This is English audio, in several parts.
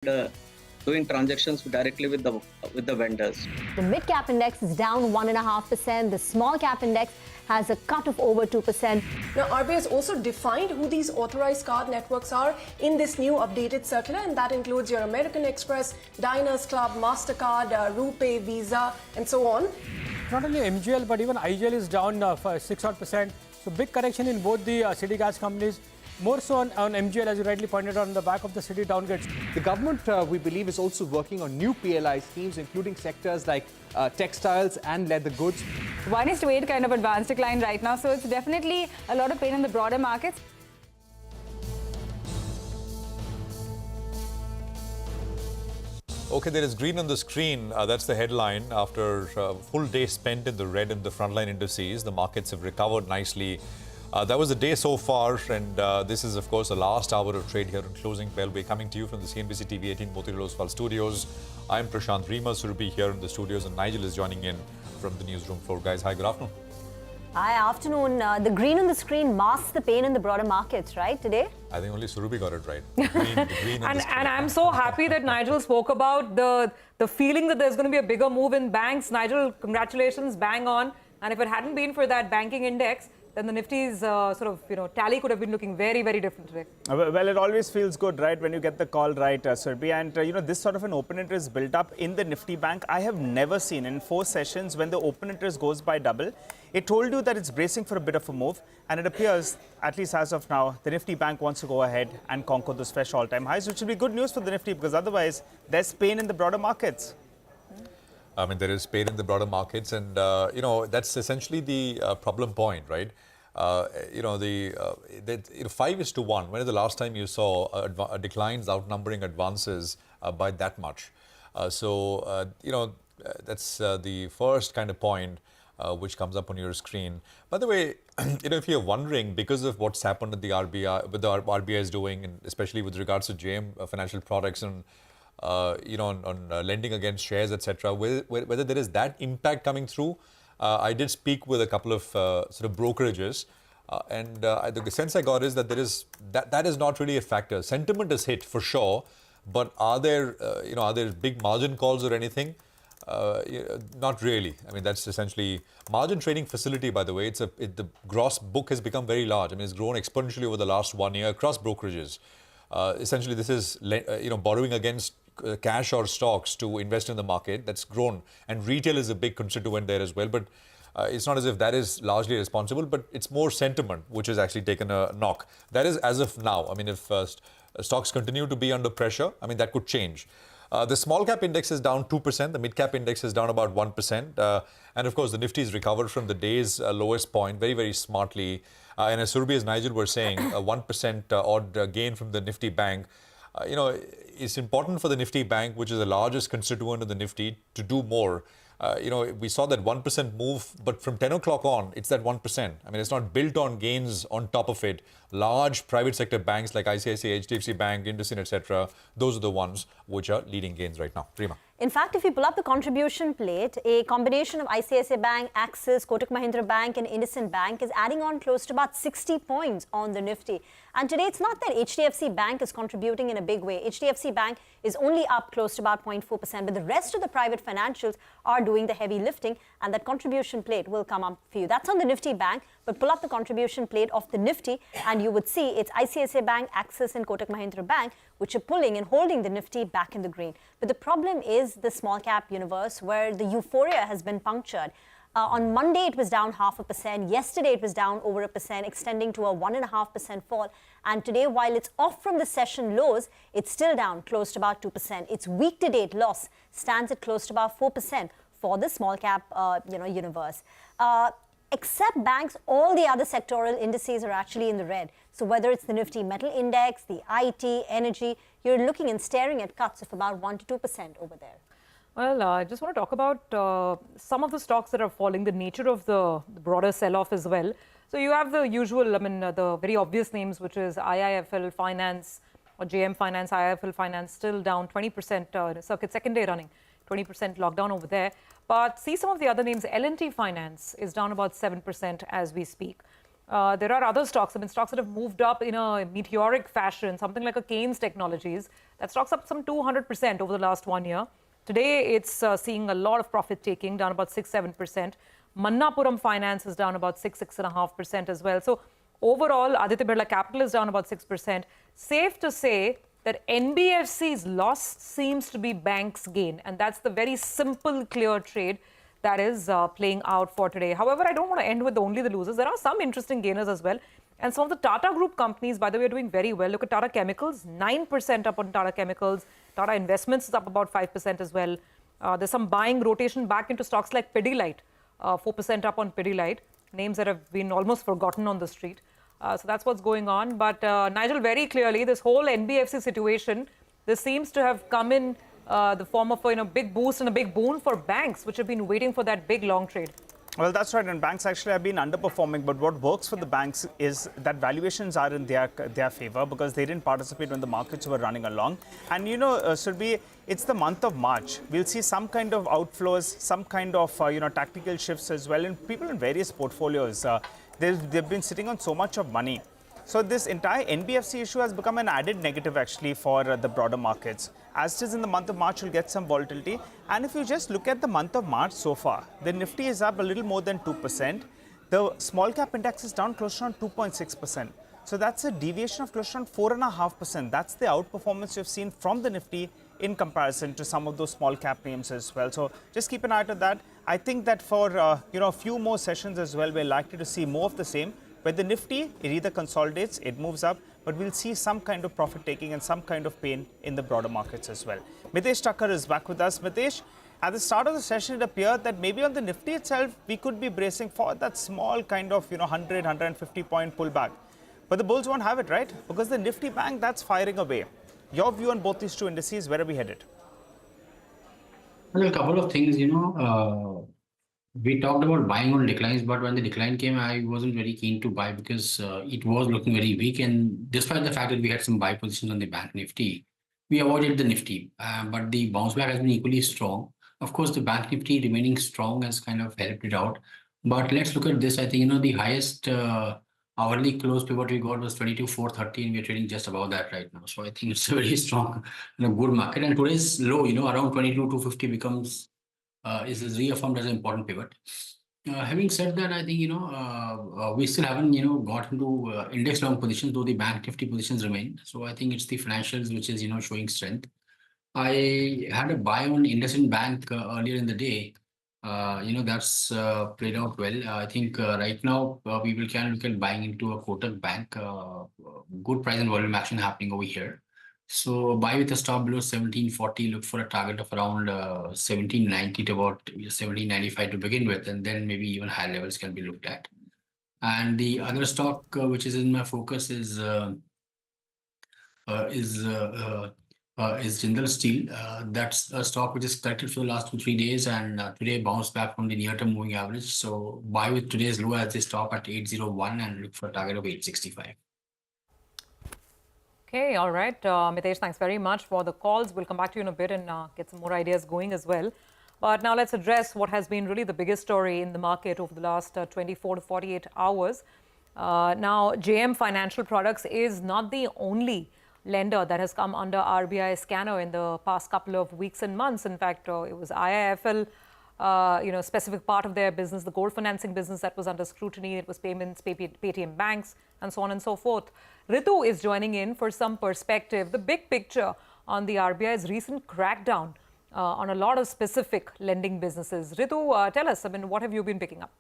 doing transactions directly with the vendors. The mid-cap index is down 1.5%. The small-cap index has a cut of over 2%. Now, RBI has also defined who these authorized card networks are in this new updated circular, and that includes your American Express, Diners Club, MasterCard, RuPay, Visa, and so on. Not only MGL, but even IGL is down 6%. So big correction in both the city gas companies. More so on MGL, as you rightly pointed out, on the back of the city downgrades. The government, we believe, is also working on new PLI schemes, including sectors like textiles and leather goods. 1 is to 8 kind of advanced decline right now, so it's definitely a lot of pain in the broader markets. Okay, there is green on the screen. That's the headline. After a full day spent in the red in the frontline indices, the markets have recovered nicely. That was the day so far, and this is, of course, the last hour of trade here on Closing Bell. We're coming to you from the CNBC-TV18 Motilal studios. I'm Prashant Reema Surabhi here in the studios, and Nigel is joining in from the newsroom floor. Guys, hi, good afternoon. Hi, afternoon. The green on the screen masks the pain in the broader markets, right, today? I think only Surabhi got it right. The green on the screen. And I'm so happy that Nigel spoke about the feeling that there's going to be a bigger move in banks. Nigel, congratulations, bang on. And if it hadn't been for that banking index, then the Nifty's tally could have been looking very, very different today. Well, it always feels good, right, when you get the call right, Surabhi. And, this sort of an open interest built up in the Nifty Bank. I have never seen in 4 sessions when the open interest goes by double. It told you that it's bracing for a bit of a move. And it appears, at least as of now, the Nifty Bank wants to go ahead and conquer those fresh all-time highs, which will be good news for the Nifty, because otherwise there's pain in the broader markets. I mean, there is pain in the broader markets, and that's essentially the problem point, right? 5:1. When is the last time you saw declines outnumbering advances by that much? That's the first kind of point which comes up on your screen. By the way, if you're wondering, because of what's happened at the RBI, what the RBI is doing, and especially with regards to JM financial products and on lending against shares, etc., whether there is that impact coming through. I did speak with a couple of brokerages, and the sense I got is that that is not really a factor. Sentiment is hit for sure, but are there big margin calls or anything? Not really. I mean, that's essentially margin trading facility. By the way, the gross book has become very large. I mean, it's grown exponentially over the last 1 year across brokerages. Essentially, this is borrowing against cash or stocks to invest in the market. That's grown, and retail is a big constituent there as well. But it's not as if that is largely responsible, but it's more sentiment which has actually taken a knock. That is as of now. I mean, if stocks continue to be under pressure, I mean, that could change. The small cap index is down 2%. The mid cap index is down about 1%. And of course, the Nifty has recovered from the day's lowest point very, very smartly. And as Surabhi, as Nigel were saying, a 1% odd gain from the Nifty Bank. It's important for the Nifty Bank, which is the largest constituent of the Nifty, to do more. We saw that 1% move, but from 10 o'clock on, it's that 1%. I mean, it's not built on gains on top of it. Large private sector banks like ICICI, HDFC Bank, IndusInd, etc., those are the ones which are leading gains right now. Reema. In fact, if you pull up the contribution plate, a combination of ICICI Bank, Axis, Kotak Mahindra Bank and IndusInd Bank is adding on close to about 60 points on the Nifty. And today, it's not that HDFC Bank is contributing in a big way. HDFC Bank is only up close to about 0.4%, but the rest of the private financials are doing the heavy lifting, and that contribution plate will come up for you. That's on the Nifty Bank, but pull up the contribution plate of the Nifty, and you would see it's ICICI Bank, Axis and Kotak Mahindra Bank, which are pulling and holding the Nifty back in the green. But the problem is the small cap universe, where the euphoria has been punctured. On Monday, it was down 0.5%. Yesterday, it was down over 1%, extending to a 1.5% fall. And today, while it's off from the session lows, it's still down close to about 2%. Its week-to-date loss stands at close to about 4% for the small cap universe. Except banks, all the other sectoral indices are actually in the red. So whether it's the Nifty Metal Index, the IT, energy, you're looking and staring at cuts of about 1 to 2% over there. Well, I just want to talk about some of the stocks that are falling, the nature of the broader sell-off as well. So you have the usual, the very obvious names, which is IIFL Finance or JM Finance, IIFL Finance, still down 20%, circuit second day running, 20% lockdown over there. But see some of the other names. L&T Finance is down about 7% as we speak. there are other stocks, stocks that have moved up in a meteoric fashion, something like a Keynes Technologies. That stock's up some 200% over the last 1 year. Today, it's seeing a lot of profit taking, down about 6-7%. Mannapuram Finance is down about 6-6.5% as well. So overall, Aditya Birla Capital is down about 6%. Safe to say that NBFC's loss seems to be banks' gain. And that's the very simple, clear trade that is playing out for today. However, I don't want to end with only the losers. There are some interesting gainers as well. And some of the Tata Group companies, by the way, are doing very well. Look at Tata Chemicals, 9% up on Tata Chemicals. Tata Investments is up about 5% as well. There's some buying rotation back into stocks like Pidilite, 4% up on Pidilite, names that have been almost forgotten on the street. So that's what's going on. But Nigel, very clearly, this whole NBFC situation, this seems to have come in the form of a big boost and a big boon for banks, which have been waiting for that big long trade. Well, that's right. And banks actually have been underperforming. But what works for the banks is that valuations are in their favor because they didn't participate when the markets were running along. And, Surbhi, it's the month of March. We'll see some kind of outflows, some kind of, tactical shifts as well. And people in various portfolios, they've been sitting on so much of money. So this entire NBFC issue has become an added negative actually for the broader markets. As it is in the month of March, you'll get some volatility. And if you just look at the month of March so far, the Nifty is up a little more than 2%. The small cap index is down close to around 2.6%. So that's a deviation of close to around 4.5%. That's the outperformance you've seen from the Nifty in comparison to some of those small cap names as well. So just keep an eye on that. I think that for a few more sessions as well, we're likely to see more of the same. Where the Nifty, it either consolidates, it moves up, but we'll see some kind of profit taking and some kind of pain in the broader markets as well. Mitesh Thakkar is back with us. Mitesh, at the start of the session, it appeared that maybe on the Nifty itself, we could be bracing for that small kind of 100, 150 point pullback. But the bulls won't have it, right? Because the Nifty bank, that's firing away. Your view on both these two indices, where are we headed? Well, a couple of things, we talked about buying on declines, but when the decline came, I wasn't very keen to buy because it was looking very weak. And despite the fact that we had some buy positions on the bank Nifty, we avoided the Nifty. But the bounce back has been equally strong. Of course, the bank Nifty remaining strong has kind of helped it out. But let's look at this. I think, the highest hourly close pivot we got was 22,430, and we're trading just above that right now. So I think it's a very strong and a good market. And today's low, around 22,250 becomes is reaffirmed as an important pivot. Having said that, I think we still haven't got into index long positions, though the bank Nifty positions remain. So I think it's the financials which is showing strength. I had a buy on IndusInd Bank earlier in the day. That's played out well. I think right now we can look at buying into a Kotak Bank. Good price and volume action happening over here. So buy with a stop below 1740, look for a target of around 1790 to about 1795 to begin with, and then maybe even higher levels can be looked at. And the other stock which is in my focus is Jindal Steel. That's a stock which is corrected for the last 2-3 days, and today bounced back from the near-term moving average. So buy with today's low as the stop at 801 and look for a target of 865. Okay, all right. Mitesh, thanks very much for the calls. We'll come back to you in a bit and get some more ideas going as well. But now let's address what has been really the biggest story in the market over the last 24 to 48 hours. Now, JM Financial Products is not the only lender that has come under RBI scanner in the past couple of weeks and months. In fact, it was IIFL, specific part of their business, the gold financing business that was under scrutiny. It was payments, Paytm banks, and so on and so forth. Ritu is joining in for some perspective, the big picture on the RBI's recent crackdown on a lot of specific lending businesses. Ritu, tell us, what have you been picking up?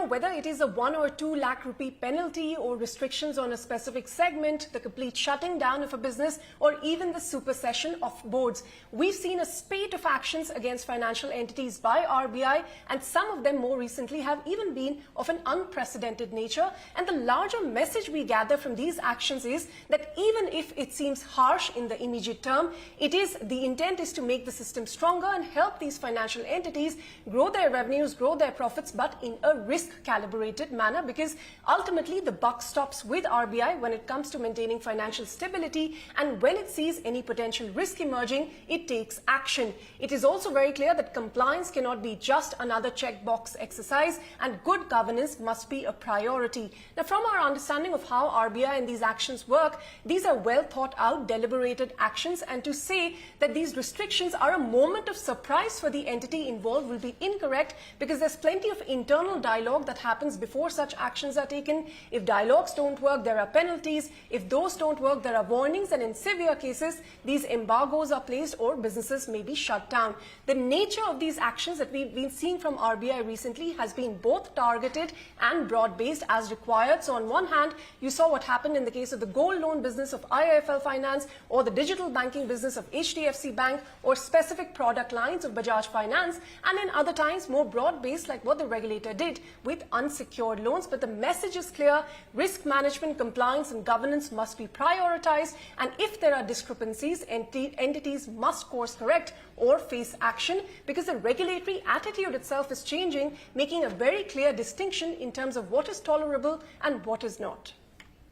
Whether it is a 1 or 2 lakh rupee penalty or restrictions on a specific segment, the complete shutting down of a business, or even the supersession of boards, we've seen a spate of actions against financial entities by RBI, and some of them more recently have even been of an unprecedented nature. And the larger message we gather from these actions is that even if it seems harsh in the immediate term, the intent is to make the system stronger and help these financial entities grow their revenues, grow their profits, but in a risk-calibrated manner, because ultimately the buck stops with RBI when it comes to maintaining financial stability, and when it sees any potential risk emerging, it takes action. It is also very clear that compliance cannot be just another checkbox exercise, and good governance must be a priority. Now, from our understanding of how RBI and these actions work, these are well thought out, deliberated actions, and to say that these restrictions are a moment of surprise for the entity involved will be incorrect, because there's plenty of internal dialogue that happens before such actions are taken. If dialogues don't work, there are penalties. If those don't work, there are warnings, and in severe cases, these embargoes are placed or businesses may be shut down. The nature of these actions that we've been seeing from RBI recently has been both targeted and broad-based as required. So on one hand, you saw what happened in the case of the gold loan business of IIFL Finance, or the digital banking business of HDFC Bank, or specific product lines of Bajaj Finance, and in other times more broad-based like what the regulator did with unsecured loans. But the message is clear: risk management, compliance and governance must be prioritized, and if there are discrepancies, entities must course correct or face action, because the regulatory attitude itself is changing, making a very clear distinction in terms of what is tolerable and what is not.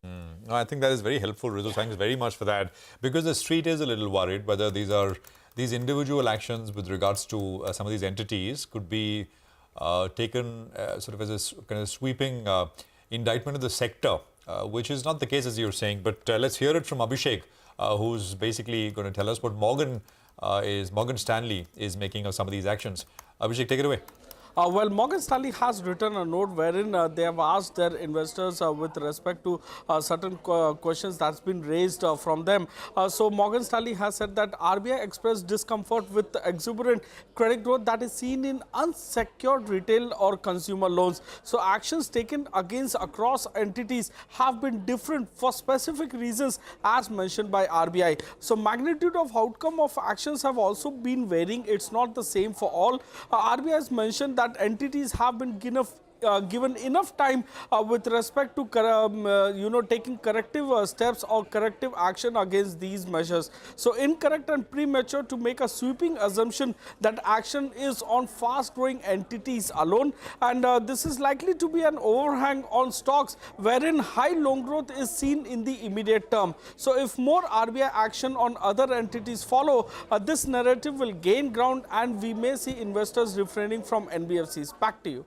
No, I think that is very helpful, Ritu. Thanks very much for that, because the street is a little worried whether these individual actions with regards to some of these entities could be taken sort of as a kind of sweeping indictment of the sector, which is not the case, as you're saying. But let's hear it from Abhishek, who's basically going to tell us what Morgan Stanley is making of some of these actions. Abhishek, take it away. Well, Morgan Stanley has written a note wherein they have asked their investors with respect to certain questions that's been raised from them. So Morgan Stanley has said that RBI expressed discomfort with the exuberant credit growth that is seen in unsecured retail or consumer loans. So actions taken across entities have been different for specific reasons as mentioned by RBI. So magnitude of outcome of actions have also been varying. It's not the same for all. RBI has mentioned that entities have been given enough time with respect to taking corrective steps or corrective action against these measures. So incorrect and premature to make a sweeping assumption that action is on fast growing entities alone, and this is likely to be an overhang on stocks wherein high loan growth is seen in the immediate term. So if more RBI action on other entities follow, this narrative will gain ground and we may see investors refraining from NBFCs. Back to you.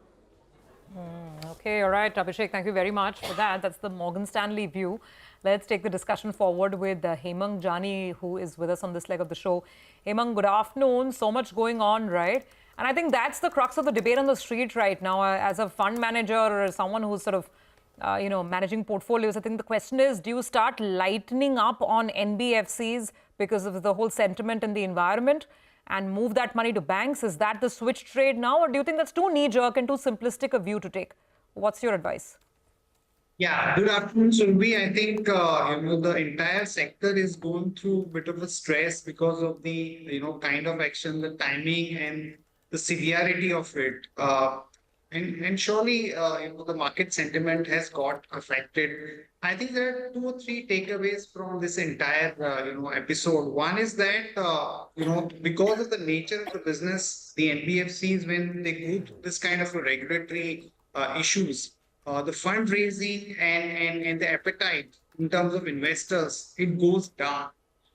Okay, all right, Abhishek, thank you very much for that. That's the Morgan Stanley view. Let's take the discussion forward with Hemang Jani, who is with us on this leg of the show. Hemang, good afternoon. So much going on, right? And I think that's the crux of the debate on the street right now. As a fund manager or someone who's sort of, managing portfolios, I think the question is, do you start lightening up on NBFCs because of the whole sentiment in the environment and move that money to banks? Is that the switch trade now, or do you think that's too knee-jerk and too simplistic a view to take? What's your advice? Yeah, good afternoon, Surbi. I think the entire sector is going through a bit of a stress because of the kind of action, the timing, and the severity of it. And surely the market sentiment has got affected. I think there are 2 or 3 takeaways from this entire episode. One is that because of the nature of the business, the NBFCs, when they go through this kind of a regulatory issues, the fundraising and the appetite in terms of investors, it goes down.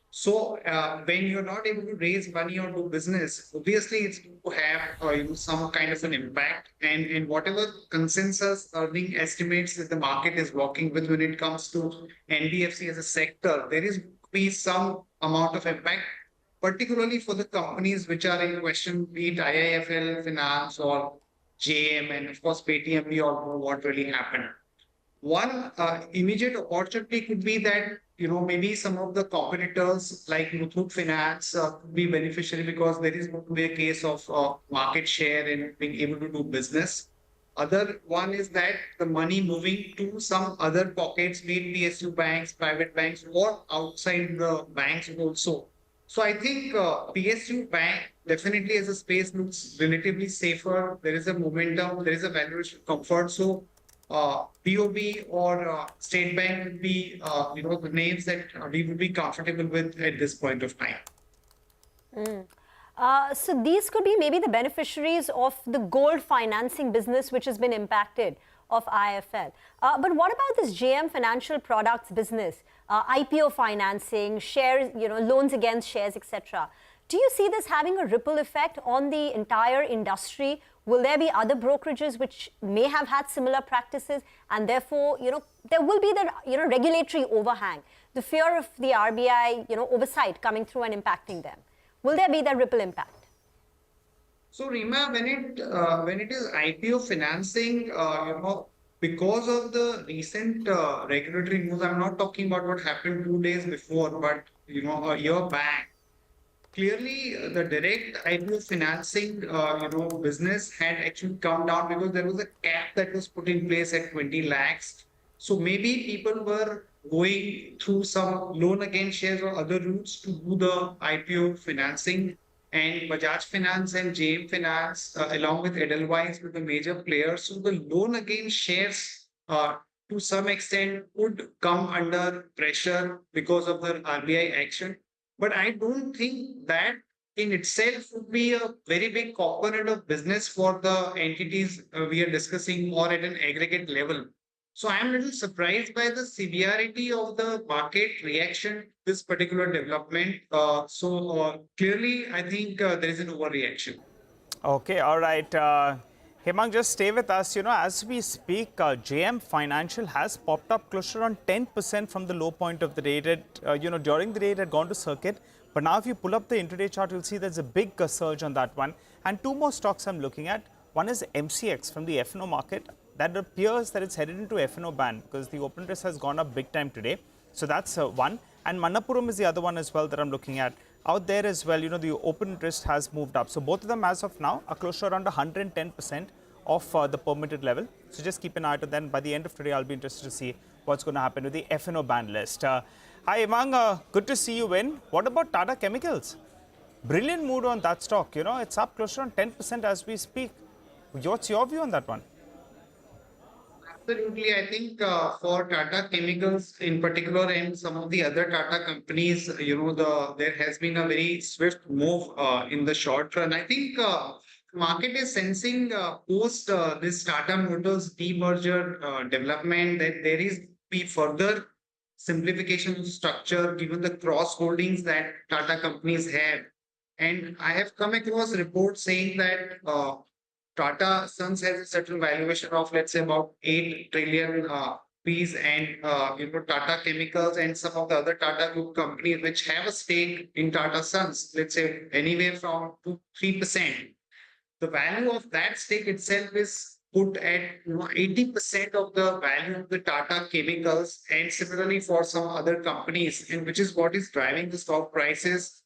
So when you're not able to raise money or do business, obviously it's going to have some kind of an impact. And whatever consensus earning estimates that the market is working with when it comes to NBFC as a sector, there is going to be some amount of impact, particularly for the companies which are in question, be it IIFL Finance or JM, and of course Paytm. We all know what really happened. One immediate opportunity could be that maybe some of the competitors like Muthoot Finance could be beneficiary, because there is going to be a case of market share and being able to do business. Other one is that the money moving to some other pockets, be it PSU banks, private banks, or outside the banks also. So I think PSU bank definitely as a space looks relatively safer. There is a momentum, there is a valuation comfort. So BOB or State Bank would be the names that we would be comfortable with at this point of time. So these could be maybe the beneficiaries of the gold financing business, which has been impacted of IFL. But what about this JM Financial Products business, IPO financing, shares, loans against shares, etc.? Do you see this having a ripple effect on the entire industry? Will there be other brokerages which may have had similar practices, and therefore, there will be the regulatory overhang, the fear of the RBI, oversight coming through and impacting them? Will there be that ripple impact? So Rima, when it is IPO financing, because of the recent regulatory moves, I'm not talking about what happened 2 days before, but a year back. Clearly, the direct IPO financing, business had actually come down because there was a cap that was put in place at 20 lakhs. So maybe people were going through some loan against shares or other routes to do the IPO financing. And Bajaj Finance and JM Finance, along with Edelweiss, were the major players. So the loan against shares, to some extent, would come under pressure because of the RBI action. But I don't think that in itself would be a very big component of business for the entities we are discussing or at an aggregate level. So I'm a little surprised by the severity of the market reaction to this particular development. Clearly, I think there is an overreaction. Okay, all right. Hemang, just stay with us. As we speak, JM Financial has popped up closer on 10% from the low point of the day. During the day, it had gone to circuit. But now if you pull up the intraday chart, you'll see there's a big surge on that one. And two more stocks I'm looking at. One is MCX from the F&O market. That appears that it's headed into F&O ban because the open interest has gone up big time today. So that's one. And Manappuram is the other one as well that I'm looking at. Out there as well, the open interest has moved up. So both of them as of now are close to around 110% of the permitted level. So just keep an eye on that. By the end of today, I'll be interested to see what's going to happen with the F&O ban list. Hi, Hemang. Good to see you in. What about Tata Chemicals? Brilliant mood on that stock. It's up close to around 10% as we speak. What's your view on that one? Absolutely. I think for Tata Chemicals in particular and some of the other Tata companies, there has been a very swift move in the short run. I think market is sensing post this Tata Motors demerger development that there is be further simplification of structure given the cross holdings that Tata companies have. And I have come across reports saying that Tata Sons has a certain valuation of, let's say, about 8 trillion rupees, and Tata Chemicals and some of the other Tata Group companies which have a stake in Tata Sons, let's say anywhere from 2-3%. The value of that stake itself is put at 80% of the value of the Tata Chemicals, and similarly for some other companies, and which is what is driving the stock prices.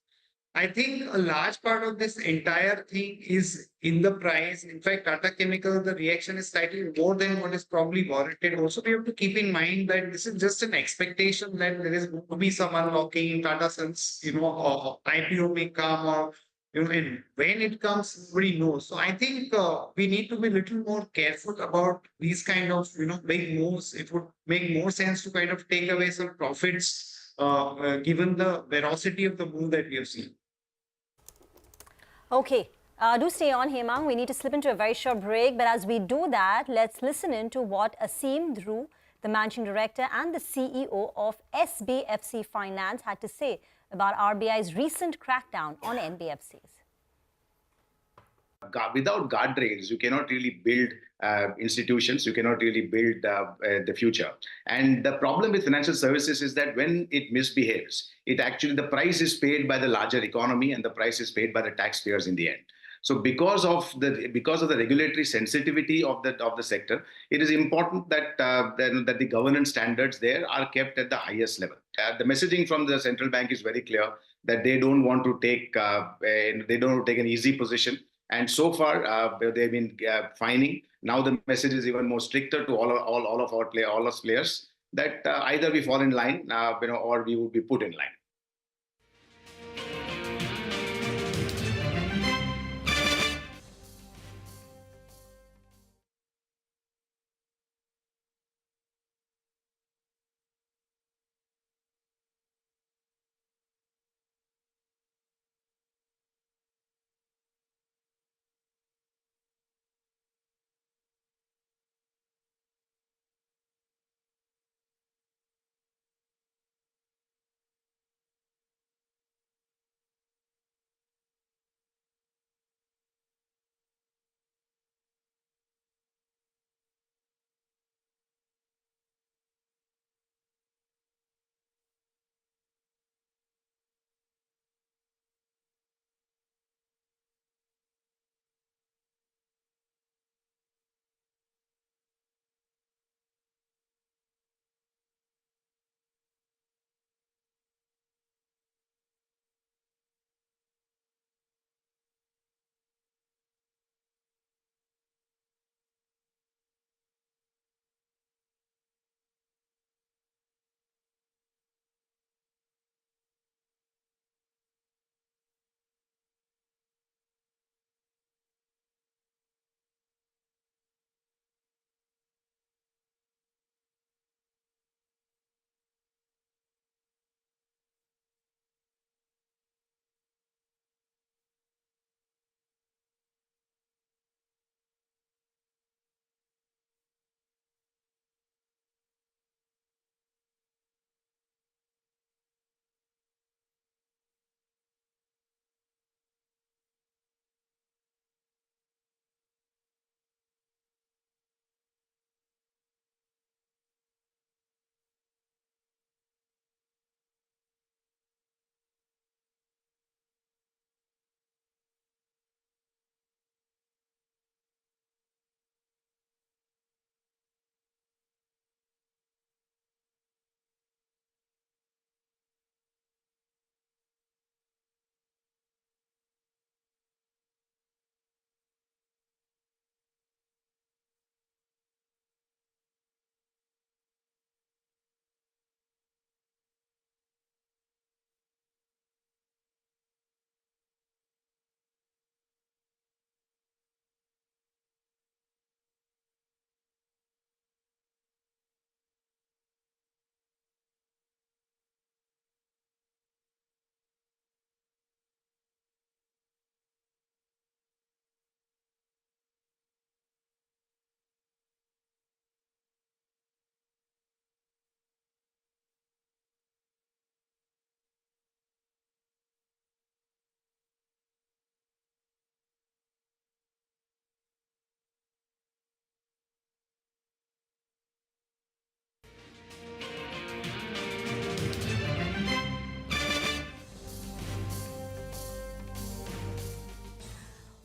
I think a large part of this entire thing is in the price. In fact, Tata Chemicals, the reaction is slightly more than what is probably warranted. Also, we have to keep in mind that this is just an expectation that there is going to be some unlocking in Tata Sons, IPO may come, or and when it comes, nobody knows. So I think we need to be a little more careful about these kind of big moves. It would make more sense to kind of take away some profits given the veracity of the move that we have seen. Okay. Do stay on, Hemang. We need to slip into a very short break. But as we do that, let's listen in to what Aseem Dhru, the Managing Director and the CEO of SBFC Finance, had to say about RBI's recent crackdown on NBFCs. Without guardrails, you cannot really build institutions, you cannot really build the future. And the problem with financial services is that when it misbehaves, the price is paid by the larger economy and the price is paid by the taxpayers in the end. So because of the regulatory sensitivity of the sector, it is important that the governance standards there are kept at the highest level. The messaging from the central bank is very clear that they don't want to take an easy position. And so far, they've been fining. Now the message is even more stricter to all of our players that either we fall in line, or we will be put in line.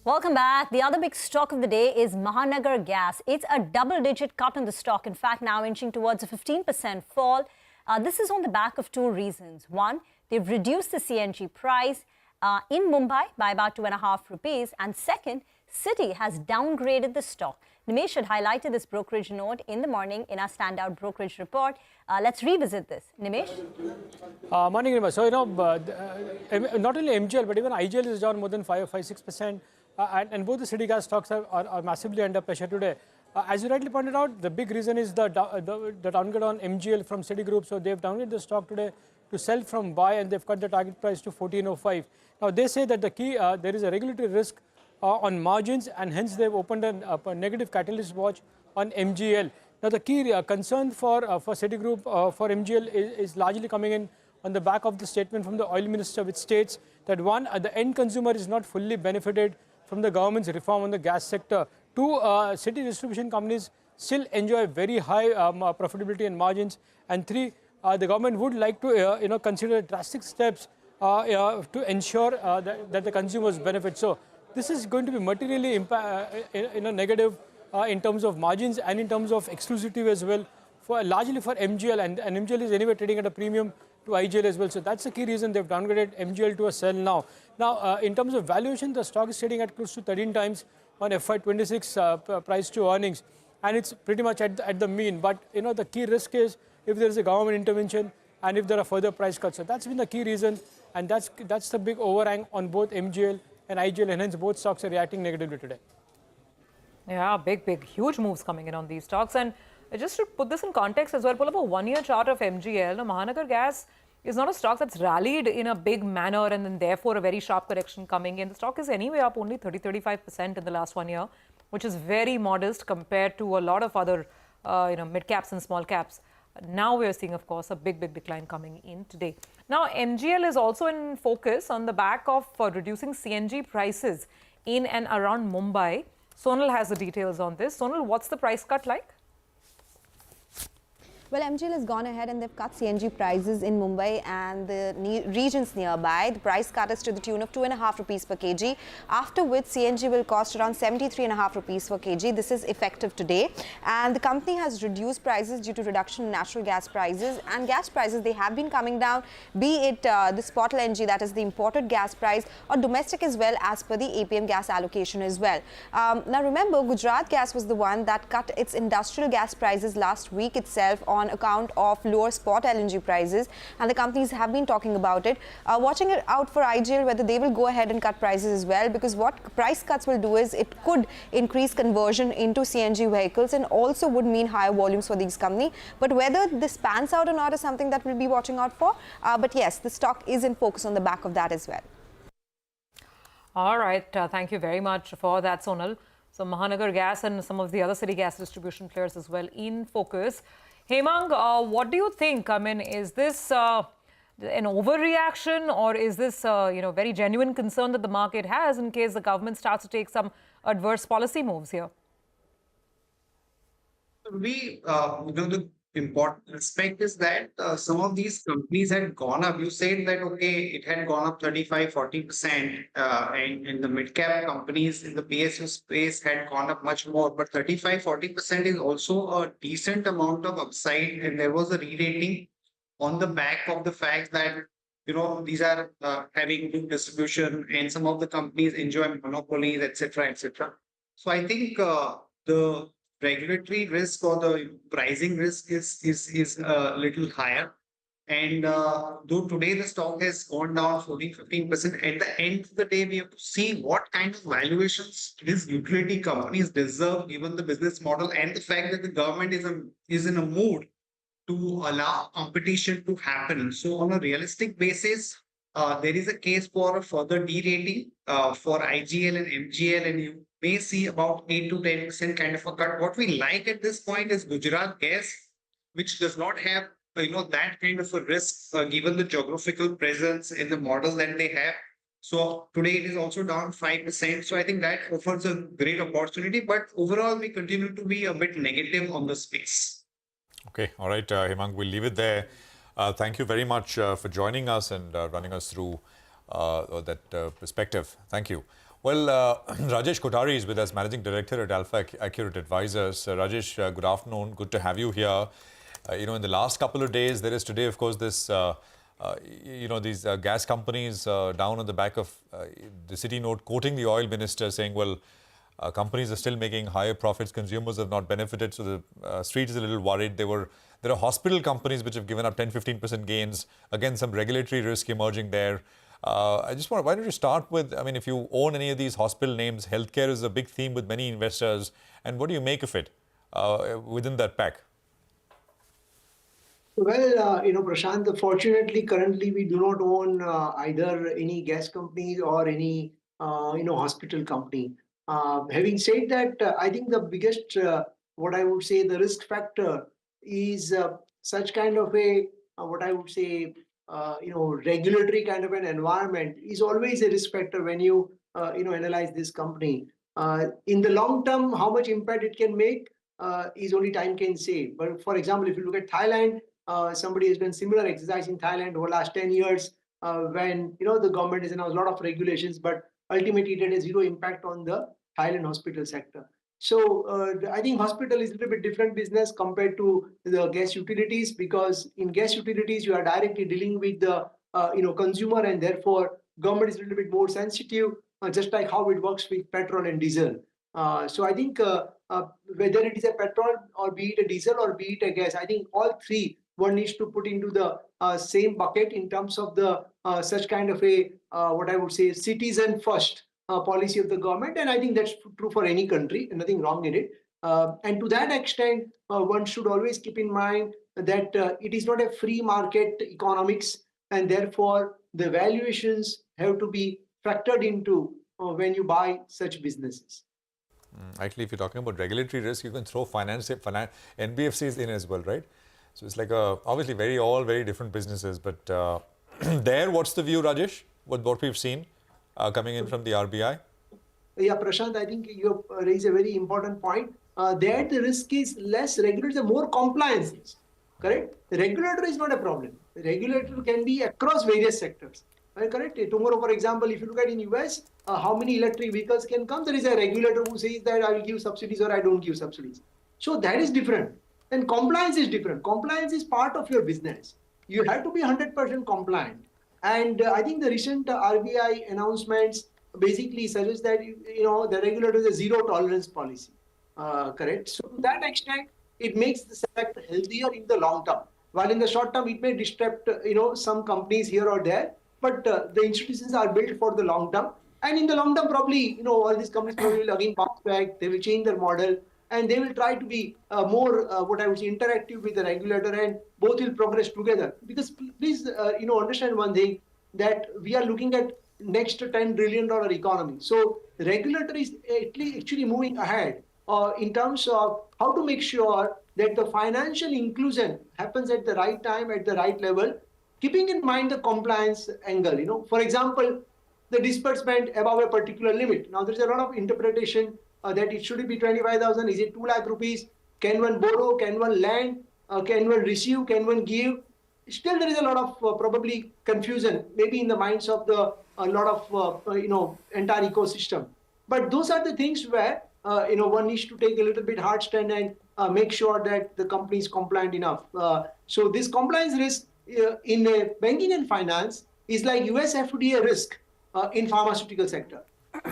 Welcome back. The other big stock of the day is Mahanagar Gas. It's a double-digit cut in the stock. In fact, now inching towards a 15% fall. This is on the back of two reasons. One, they've reduced the CNG price in Mumbai by about 2.5 rupees. And second, Citi has downgraded the stock. Nimesh had highlighted this brokerage note in the morning in our standout brokerage report. Let's revisit this. Nimesh? Morning, Nimesh. So, not only MGL, but even IGL is down more than 5-6%. And both the City Gas stocks are massively under pressure today. As you rightly pointed out, the big reason is the downgrade on MGL from Citigroup. So they've downgraded the stock today to sell from buy, and they've cut the target price to 14.05. Now they say that the key there is a regulatory risk on margins, and hence they've opened a negative catalyst watch on MGL. Now the key concern for Citigroup for MGL is largely coming in on the back of the statement from the oil minister, which states that one, the end consumer is not fully benefited from the government's reform on the gas sector. Two, city distribution companies still enjoy very high profitability and margins. And three, the government would like to consider drastic steps to ensure that the consumers benefit. So this is going to be materially negative in terms of margins and in terms of exclusivity as well, largely for MGL. And MGL is anyway trading at a premium to IGL as well. So that's the key reason they've downgraded MGL to a sell now. Now, in terms of valuation, the stock is trading at close to 13 times on FY26 price to earnings. And it's pretty much at the mean. But, the key risk is if there is a government intervention and if there are further price cuts. So that's been the key reason. And that's the big overhang on both MGL and IGL. And hence, both stocks are reacting negatively today. Yeah, big, huge moves coming in on these stocks. And just to put this in context as well, pull up a one-year chart of MGL. Now, Mahanagar Gas is not a stock that's rallied in a big manner and then therefore a very sharp correction coming in. The stock is anyway up only 30-35% in the last 1 year, which is very modest compared to a lot of other mid caps and small caps. Now we are seeing, of course, a big decline coming in today. Now, MGL is also in focus on the back of reducing CNG prices in and around Mumbai. Sonal has the details on this. Sonal, what's the price cut like? Well, MGL has gone ahead and they've cut CNG prices in Mumbai and the regions nearby. The price cut is to the tune of 2.5 rupees per kg, after which CNG will cost around 73.5 rupees per kg. This is effective today. And the company has reduced prices due to reduction in natural gas prices. And gas prices, they have been coming down, be it the spot LNG, that is the imported gas price, or domestic as well, as per the APM gas allocation as well. Now remember, Gujarat Gas was the one that cut its industrial gas prices last week itself on account of lower spot LNG prices, and the companies have been talking about it. Watching it out for IGL, whether they will go ahead and cut prices as well, because what price cuts will do is it could increase conversion into CNG vehicles and also would mean higher volumes for these companies. But whether this pans out or not is something that we'll be watching out for. But yes, the stock is in focus on the back of that as well. All right. Thank you very much for that, Sonal. So Mahanagar Gas and some of the other city gas distribution players as well in focus. Hemang, what do you think? I mean, is this an overreaction, or is this very genuine concern that the market has in case the government starts to take some adverse policy moves here? The important aspect is that some of these companies had gone up. You said that, okay, it had gone up 35-40%, and the mid-cap companies in the PSU space had gone up much more. But 35-40% is also a decent amount of upside, and there was a re-rating on the back of the fact that these are having good distribution, and some of the companies enjoy monopolies, etc., etc. So I think the regulatory risk or the pricing risk is a little higher. And though today the stock has gone down 14-15%, at the end of the day, we have to see what kind of valuations these utility companies deserve, given the business model and the fact that the government is in a mood to allow competition to happen. So on a realistic basis, there is a case for a further de-rating for IGL and MGL, and you may see about 8 to 10% kind of a cut. What we like at this point is Gujarat Gas, which does not have that kind of a risk given the geographical presence in the model that they have. So today it is also down 5%. So I think that offers a great opportunity. But overall, we continue to be a bit negative on the space. Okay, all right, Hemang, we'll leave it there. Thank you very much for joining us and running us through that perspective. Thank you. Well, Rajesh Kothari is with us, Managing Director at Alpha Accurate Advisors. Rajesh, good afternoon. Good to have you here. In the last couple of days, there is today, of course, this, these gas companies down on the back of the City note quoting the oil minister saying, well, companies are still making higher profits, consumers have not benefited, so the street is a little worried. There are hospital companies which have given up 10-15% gains. Again, some regulatory risk emerging there. why don't you start with, if you own any of these hospital names, healthcare is a big theme with many investors, and what do you make of it within that pack? Well, Prashant, fortunately, currently we do not own either any gas companies or any, hospital company. Having said that, I think the biggest, what I would say, the risk factor is such kind of a, what I would say, regulatory kind of an environment is always a risk factor when you, analyze this company. In the long term, how much impact it can make is only time can say. But for example, if you look at Thailand, somebody has done similar exercise in Thailand over the last 10 years when, the government has announced a lot of regulations, but ultimately it had a zero impact on the Thailand hospital sector. So I think hospital is a little bit different business compared to the gas utilities, because in gas utilities, you are directly dealing with the, consumer, and therefore government is a little bit more sensitive, just like how it works with petrol and diesel. So I think whether it is a petrol or be it a diesel or be it a gas, I think all three one needs to put into the same bucket in terms of the such kind of a what I would say citizen first policy of the government, and I think that's true for any country, and nothing wrong in it. And to that extent, one should always keep in mind that it is not a free market economics, and therefore the valuations have to be factored into when you buy such businesses. Actually, if you're talking about regulatory risk, you can throw NBFCs in as well, right? So it's like obviously very different businesses. But there, what's the view, Rajesh? What we've seen coming in from the RBI? Yeah, Prashant, I think you raise a very important point. There, the risk is less regulatory, more compliance is, correct? The regulator is not a problem. The regulator can be across various sectors. Correct? Tomorrow, for example, if you look at in US, how many electric vehicles can come, there is a regulator who says that I will give subsidies or I don't give subsidies. So that is different. And compliance is different. Compliance is part of your business. You have to be 100% compliant. And I think the recent RBI announcements basically suggest that, the regulator is a zero tolerance policy. Correct? So to that extent, it makes the sector healthier in the long term. While in the short term, it may disrupt, some companies here or there. But the institutions are built for the long term. And in the long term, probably, all these companies probably will again bounce back. They will change their model. And they will try to be more, what I would say, interactive with the regulator, and both will progress together. Because please, understand one thing, that we are looking at next $10 trillion economy. So the regulator is actually moving ahead in terms of how to make sure that the financial inclusion happens at the right time, at the right level, keeping in mind the compliance angle. For example, the disbursement above a particular limit. Now, there's a lot of interpretation that it should be 25,000. Is it 2 lakh rupees? Can one borrow? Can one lend? Can one receive? Can one give? Still, there is a lot of probably confusion, maybe in the minds of a lot of entire ecosystem. But those are the things where one needs to take a little bit hard stand and make sure that the company is compliant enough. So this compliance risk in banking and finance is like US FDA risk in pharmaceutical sector.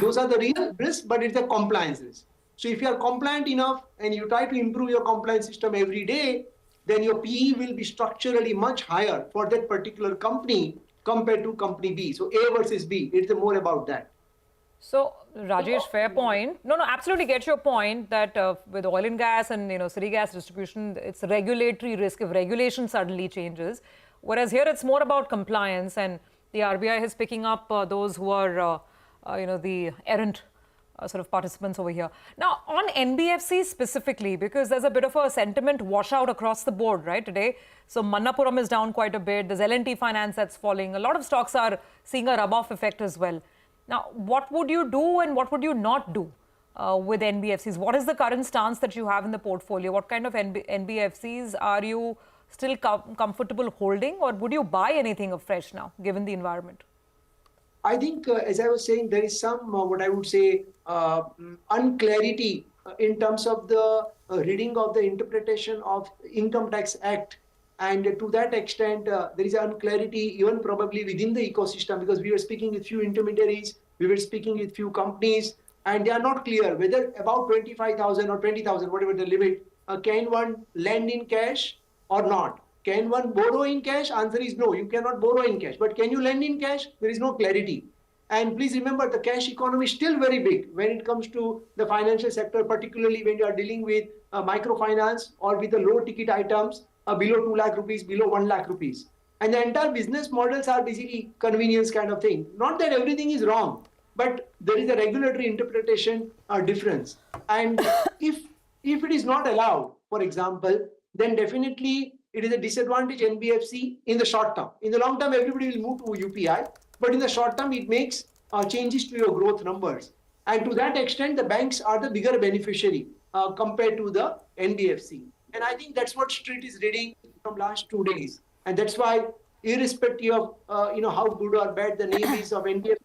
Those are the real risks, but it's a compliance risk. So if you are compliant enough and you try to improve your compliance system every day, then your PE will be structurally much higher for that particular company compared to company B. So A versus B, it's more about that. So, Rajesh, fair point. No, absolutely get your point that with oil and gas and, city gas distribution, it's a regulatory risk if regulation suddenly changes. Whereas here it's more about compliance, and the RBI is picking up those who are, the errant sort of participants over here. Now, on NBFCs specifically, because there's a bit of a sentiment washout across the board, right, today. So, Manappuram is down quite a bit. There's L&T Finance that's falling. A lot of stocks are seeing a rub-off effect as well. Now, what would you do and what would you not do with NBFCs? What is the current stance that you have in the portfolio? What kind of NBFCs are you still comfortable holding, or would you buy anything afresh now, given the environment? I think, as I was saying, there is some, what I would say, unclarity in terms of the reading of the interpretation of Income Tax Act. And to that extent, there is unclarity even probably within the ecosystem, because we were speaking with few intermediaries, we were speaking with few companies, and they are not clear whether about 25,000 or 20,000, whatever the limit, can one lend in cash or not? Can one borrow in cash? Answer is no, you cannot borrow in cash. But can you lend in cash? There is no clarity. And please remember, the cash economy is still very big when it comes to the financial sector, particularly when you are dealing with microfinance or with the low ticket items below 2 lakh rupees, below 1 lakh rupees. And the entire business models are basically convenience kind of thing. Not that everything is wrong, but there is a regulatory interpretation difference. And if it is not allowed, for example, then definitely it is a disadvantage NBFC in the short term. In the long term, everybody will move to UPI, but in the short term, it makes changes to your growth numbers. And to that extent, the banks are the bigger beneficiary compared to the NBFC. And I think that's what Street is reading from last 2 days. And that's why, irrespective of how good or bad the name is of NBFC,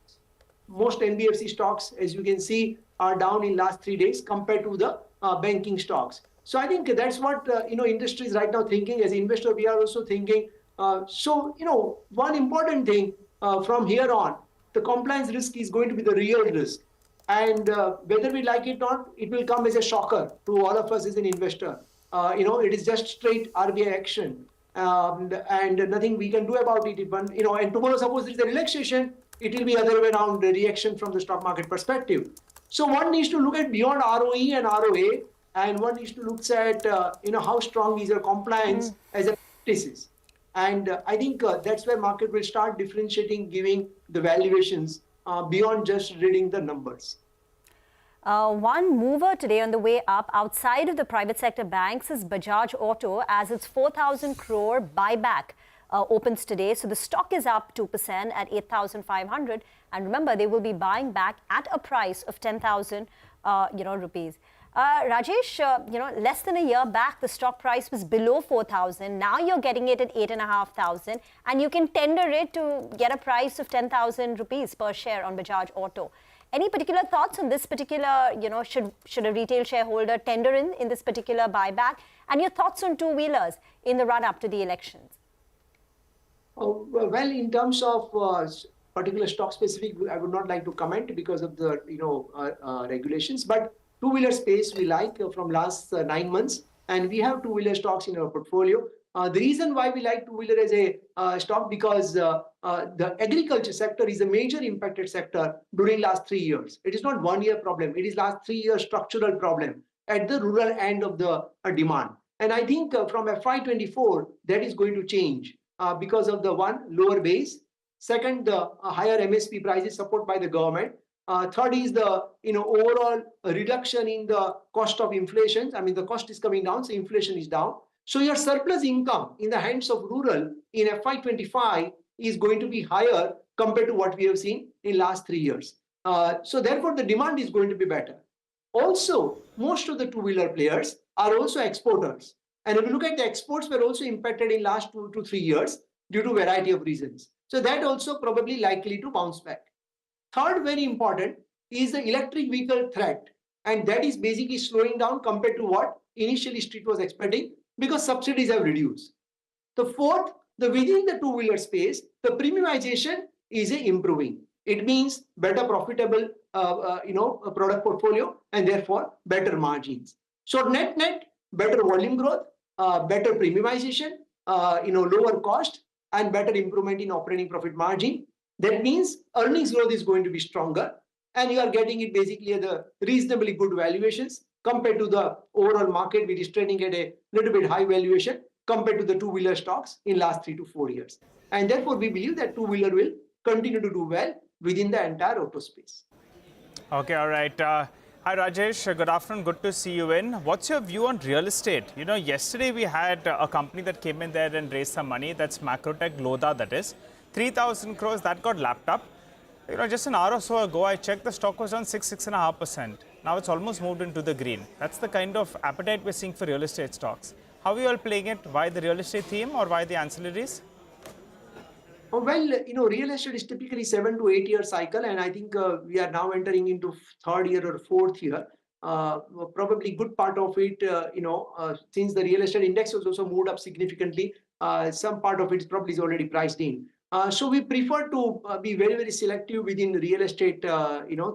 most NBFC stocks, as you can see, are down in last 3 days compared to the banking stocks. So I think that's what industry is right now thinking. As an investor, we are also thinking. One important thing from here on, the compliance risk is going to be the real risk. And whether we like it or not, it will come as a shocker to all of us as an investor. It is just straight RBI action, and nothing we can do about it. And tomorrow, suppose there is a relaxation, it will be other way around, the reaction from the stock market perspective. So one needs to look at beyond ROE and ROA, and one needs to look at how strong is your compliance as a practices. And I think that's where market will start differentiating, giving the valuations beyond just reading the numbers. One mover today on the way up outside of the private sector banks is Bajaj Auto, as its 4,000 crore buyback opens today. So the stock is up 2% at 8,500. And remember, they will be buying back at a price of 10,000 rupees. Rajesh, less than a year back, the stock price was below 4,000. Now you're getting it at 8,500, and you can tender it to get a price of 10,000 rupees per share on Bajaj Auto. Any particular thoughts on this particular, should a retail shareholder tender in this particular buyback? And your thoughts on two-wheelers in the run-up to the elections? Well, in terms of particular stock specific, I would not like to comment because of the regulations. But two-wheeler space we like from last 9 months, and we have two-wheeler stocks in our portfolio. The reason why we like two-wheeler as a stock, because the agriculture sector is a major impacted sector during last 3 years. It is not 1 year problem. It is last 3 years structural problem at the rural end of the demand. And I think from FY24, that is going to change because of the lower base. Second, the higher MSP prices support by the government. Third is the overall reduction in the cost of inflation. I mean, the cost is coming down, so inflation is down. So your surplus income in the hands of rural in FY25 is going to be higher compared to what we have seen in last 3 years. So therefore, the demand is going to be better. Also, most of the two-wheeler players are also exporters. And if you look at the exports, were also impacted in last 2 to 3 years due to a variety of reasons. So that also probably likely to bounce back. Third, very important, is the electric vehicle threat. And that is basically slowing down compared to what initially Street was expecting, because subsidies have reduced. The fourth, within the two-wheeler space, the premiumization is improving. It means better profitable, product portfolio, and therefore better margins. So net, better volume growth, better premiumization, lower cost, and better improvement in operating profit margin. That means earnings growth is going to be stronger, and you are getting it basically at the reasonably good valuations compared to the overall market, which is trading at a little bit high valuation compared to the two-wheeler stocks in last 3 to 4 years. And therefore, we believe that two-wheeler will continue to do well within the entire auto space. Okay, all right. Hi, Rajesh. Good afternoon. Good to see you in. What's your view on real estate? Yesterday we had a company that came in there and raised some money. That's Macrotech Lodha, that is. 3,000 crores, that got lapped up. Just an hour or so ago, I checked, the stock was on 6.5%. Now it's almost moved into the green. That's the kind of appetite we're seeing for real estate stocks. How are you all playing it? Why the real estate theme or why the ancillaries? Well, real estate is typically 7 to 8 year cycle, and I think we are now entering into third year or fourth year. Probably good part of it, since the real estate index was also moved up significantly, some part of it probably is already priced in. So we prefer to be very, very selective within the real estate,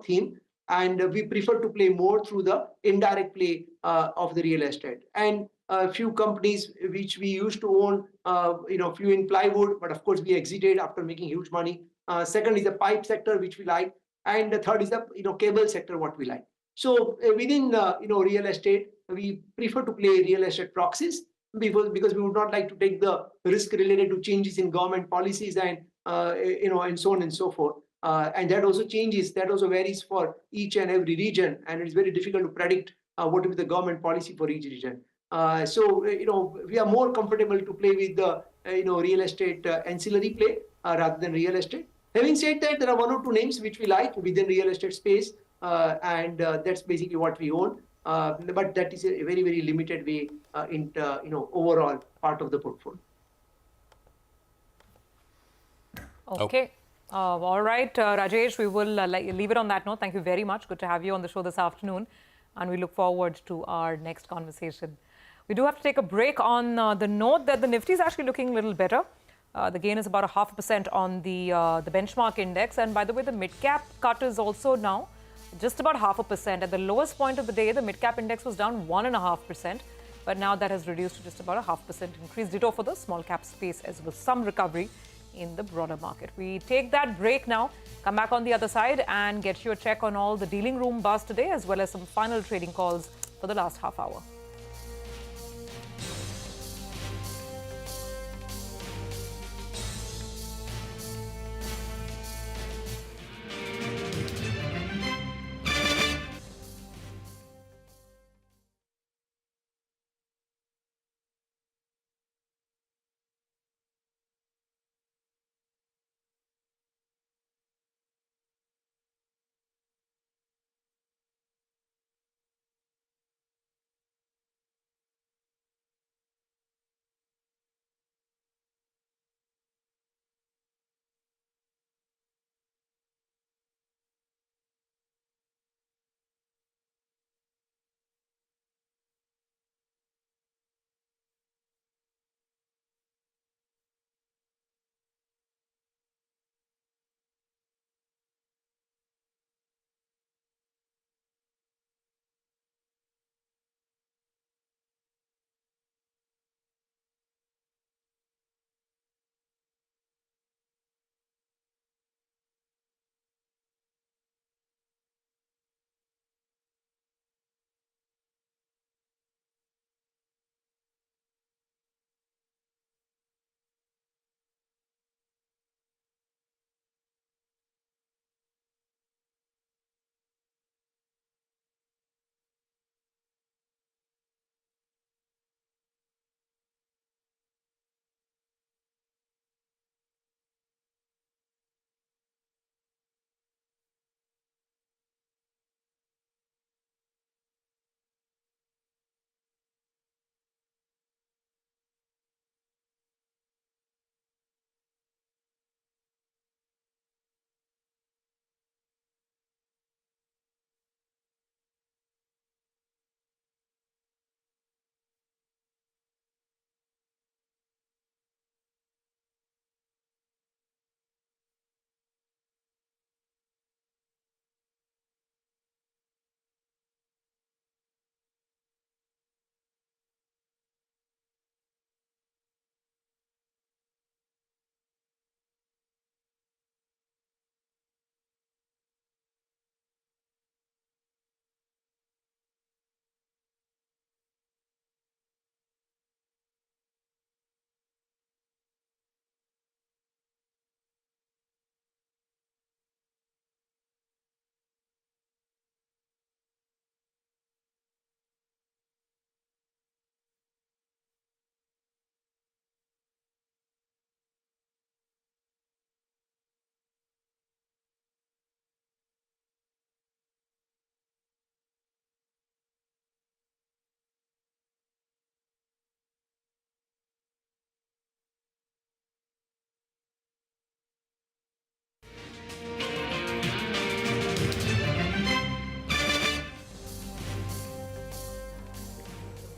theme, and we prefer to play more through the indirect play of the real estate. And a few companies which we used to own, few in plywood, but of course we exited after making huge money. Second is the pipe sector, which we like, and the third is the cable sector, what we like. So within real estate, we prefer to play real estate proxies because we would not like to take the risk related to changes in government policies and and so on and so forth. And that also changes. That also varies for each and every region, and it's very difficult to predict what will be the government policy for each region. So we are more comfortable to play with the real estate ancillary play rather than real estate. Having said that, there are one or two names which we like within real estate space, and that's basically what we own. But that is a very, very limited way in overall part of the portfolio. Okay. All right, Rajesh, we will leave it on that note. Thank you very much. Good to have you on the show this afternoon. And we look forward to our next conversation. We do have to take a break on the note that the Nifty is actually looking a little better. The gain is about 0.5% on the benchmark index. And by the way, the mid-cap cut is also now just about 0.5%. At the lowest point of the day, the mid-cap index was down 1.5%. But now that has reduced to just about 0.5% increase. Ditto for the small cap space as well. Some recovery in the broader market. We take that break now, come back on the other side and get you a check on all the dealing room buzz today, as well as some final trading calls for the last half hour.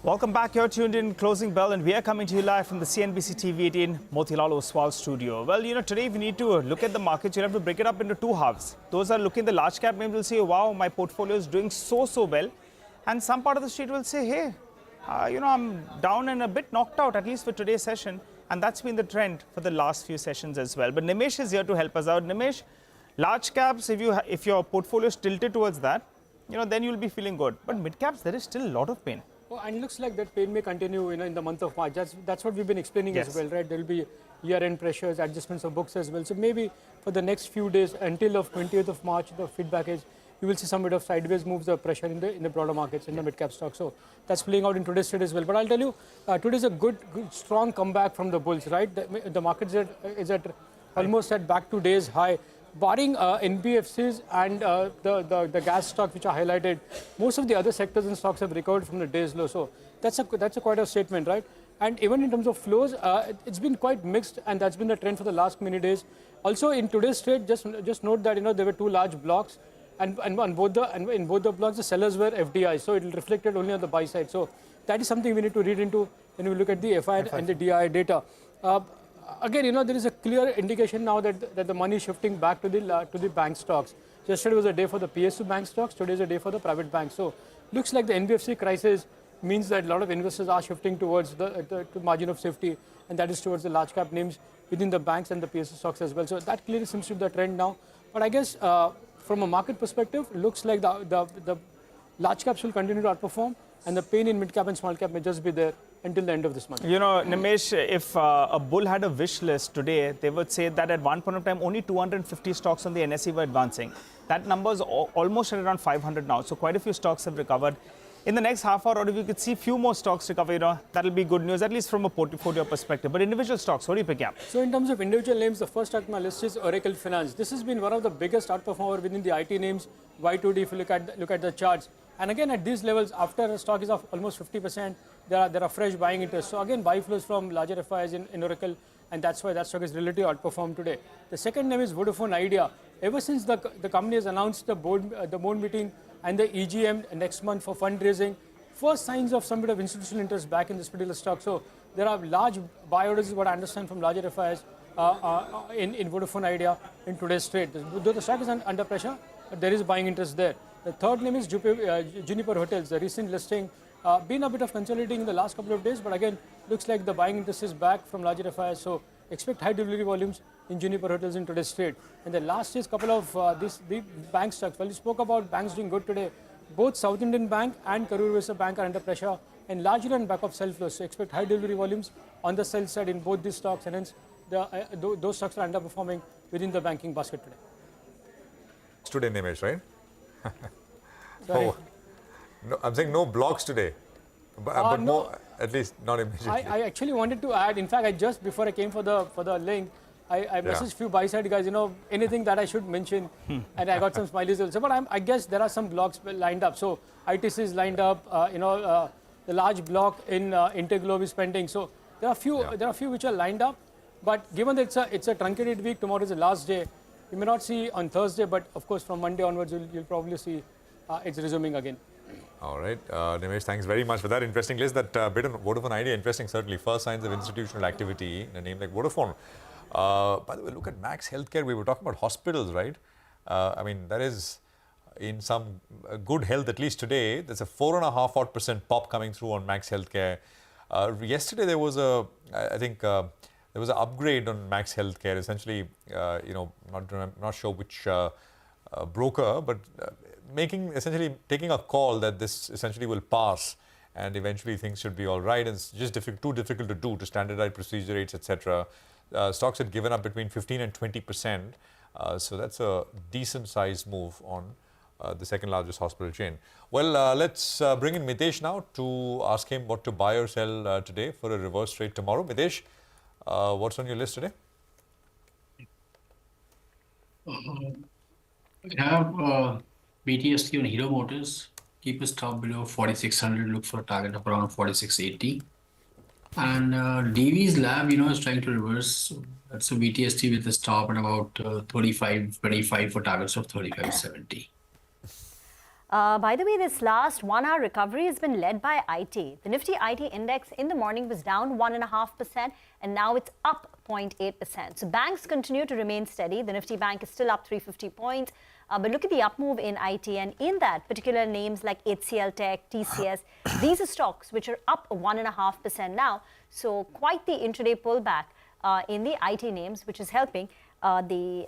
Welcome back. You're tuned in Closing Bell, and we are coming to you live from the CNBC-TV18 Motilal Oswal studio. Well, today if you need to look at the markets, you'll have to break it up into two halves. Those are looking at the large cap names will say, wow, my portfolio is doing so well. And some part of the street will say, hey, I'm down and a bit knocked out, at least for today's session. And that's been the trend for the last few sessions as well. But Nimesh is here to help us out. Nimesh, large caps, if your portfolio is tilted towards that, then you'll be feeling good. But mid caps, there is still a lot of pain. Oh, and looks like that pain may continue in the month of March. That's what we've been explaining as well, right? There will be year-end pressures, adjustments of books as well. So maybe for the next few days until of 20th of March, the feedback is you will see some bit of sideways moves, the pressure in the broader markets, in the mid-cap stock. So that's playing out in today's trade as well. But I'll tell you, today's a good, strong comeback from the bulls, right? The market is at almost at back to days high. Barring NBFCs and the gas stocks which are highlighted, most of the other sectors and stocks have recovered from the day's low. So that's quite a statement, right? And even in terms of flows, it's been quite mixed, and that's been the trend for the last many days. Also in today's trade, just note that there were two large blocks, and in both the blocks the sellers were FDI, so it reflected only on the buy side. So that is something we need to read into when we look at the FI and the DI data. Again, there is a clear indication now that the money is shifting back to the bank stocks. Yesterday was a day for the PSU bank stocks. Today is a day for the private banks. So looks like the NBFC crisis means that a lot of investors are shifting towards the margin of safety, and that is towards the large cap names within the banks and the PSU stocks as well. So that clearly seems to be the trend now. But I guess from a market perspective, looks like the large caps will continue to outperform, and the pain in mid cap and small cap may just be there until the end of this month. Nimesh, if a bull had a wish list today, they would say that at one point of time, only 250 stocks on the NSE were advancing. That number is almost at around 500 now. So quite a few stocks have recovered. In the next half hour, or if you could see few more stocks recover, that'll be good news, at least from a portfolio perspective. But individual stocks, what do you pick up? So in terms of individual names, the first stock on my list is Oracle Finance. This has been one of the biggest outperformer within the IT names, Y2D, if you look at the charts. And again, at these levels, after a stock is off almost 50%, there are fresh buying interest. So again, buy flows from larger FIs in Oracle, and that's why that stock is relatively outperformed today. The second name is Vodafone Idea. Ever since the company has announced the board meeting and the EGM next month for fundraising, first signs of some bit of institutional interest back in this particular stock. So there are large buy orders, is what I understand, from larger FIs in Vodafone Idea in today's trade. Though the stock is under pressure, but there is buying interest there. The third name is Juniper Hotels. The recent listing been a bit of consolidating in the last couple of days, but again, looks like the buying interest is back from larger FIs. So expect high delivery volumes in Juniper Hotels in today's trade. And the last is a couple of the bank stocks. Well, we spoke about banks doing good today. Both South Indian Bank and Karur Vysya Bank are under pressure and largely on back of sell flows. So expect high delivery volumes on the sell side in both these stocks, and hence those stocks are underperforming within the banking basket today. Today, Nimesh, right? Sorry. Oh, no, I'm saying no blocks today, but no. more, at least not immediately. I actually wanted to add. In fact, just before I came for the link, I messaged few buy side guys. Anything that I should mention, and I got some smileys also. But I guess there are some blocks lined up. So ITC is lined up. The large block in Interglobe is pending. So there are few which are lined up. But given that it's a truncated week, tomorrow is the last day. You may not see on Thursday, but of course from Monday onwards you'll probably see it's resuming again. All right, Nimesh, thanks very much for that interesting list. That bit on Vodafone Idea, interesting certainly. First signs of institutional activity in a name like Vodafone. By the way, look at Max Healthcare. We were talking about hospitals, right? I mean, that is in some good health, at least today. There's a 4.5% pop coming through on Max Healthcare. Yesterday there was there was an upgrade on Max Healthcare. Essentially, not sure which broker, but taking a call that this essentially will pass and eventually things should be all right. And it's just too difficult to do, to standardize procedure rates, etc. Stocks had given up between 15 and 20%. So that's a decent sized move on the second largest hospital chain. Well, let's bring in Mitesh now to ask him what to buy or sell today for a reverse trade tomorrow. Mitesh, what's on your list today? We have BTST on Hero Motors. Keep a stop below 4600. Look for a target of around 4680. And DV's Lab, is trying to reverse. That's a BTST with a stop at about 35.25 for targets of 35.70. By the way, this last 1 hour recovery has been led by IT. The Nifty IT index in the morning was down 1.5% and now it's up 0.8%. So banks continue to remain steady. The Nifty Bank is still up 350 points. But look at the up move in IT, and in that, particular names like HCL Tech, TCS, these are stocks which are up 1.5% now. So quite the intraday pullback in the IT names, which is helping the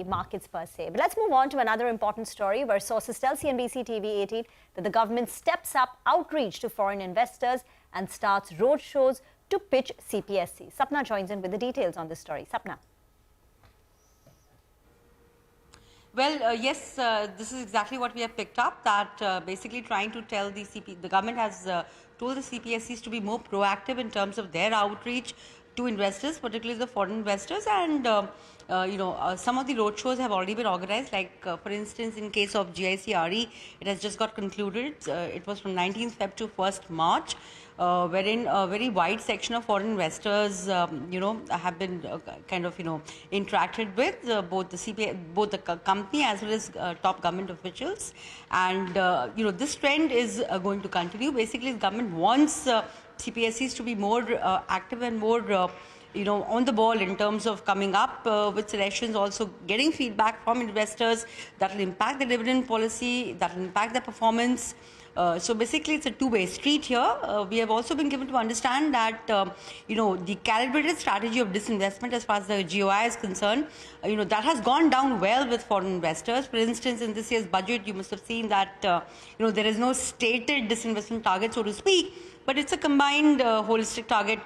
markets per se. But let's move on to another important story where sources tell CNBC-TV18 that the government steps up outreach to foreign investors and starts roadshows to pitch CPSE. Sapna joins in with the details on this story. Sapna. Well, yes, this is exactly what we have picked up, that basically trying to tell the government has told the CPSEs to be more proactive in terms of their outreach to investors, particularly the foreign investors, and some of the roadshows have already been organized. Like for instance, in case of GICRE, it has just got concluded. It was from 19th Feb to 1st March, wherein a very wide section of foreign investors, have been interacted with both the company as well as top government officials, and this trend is going to continue. Basically, the government wants CPSEs to be more active and more on the ball in terms of coming up with suggestions, also getting feedback from investors that will impact the dividend policy, that will impact the performance. So basically, it's a two-way street here. We have also been given to understand that, the calibrated strategy of disinvestment as far as the GOI is concerned, that has gone down well with foreign investors. For instance, in this year's budget, you must have seen that, there is no stated disinvestment target, so to speak, but it's a combined holistic target,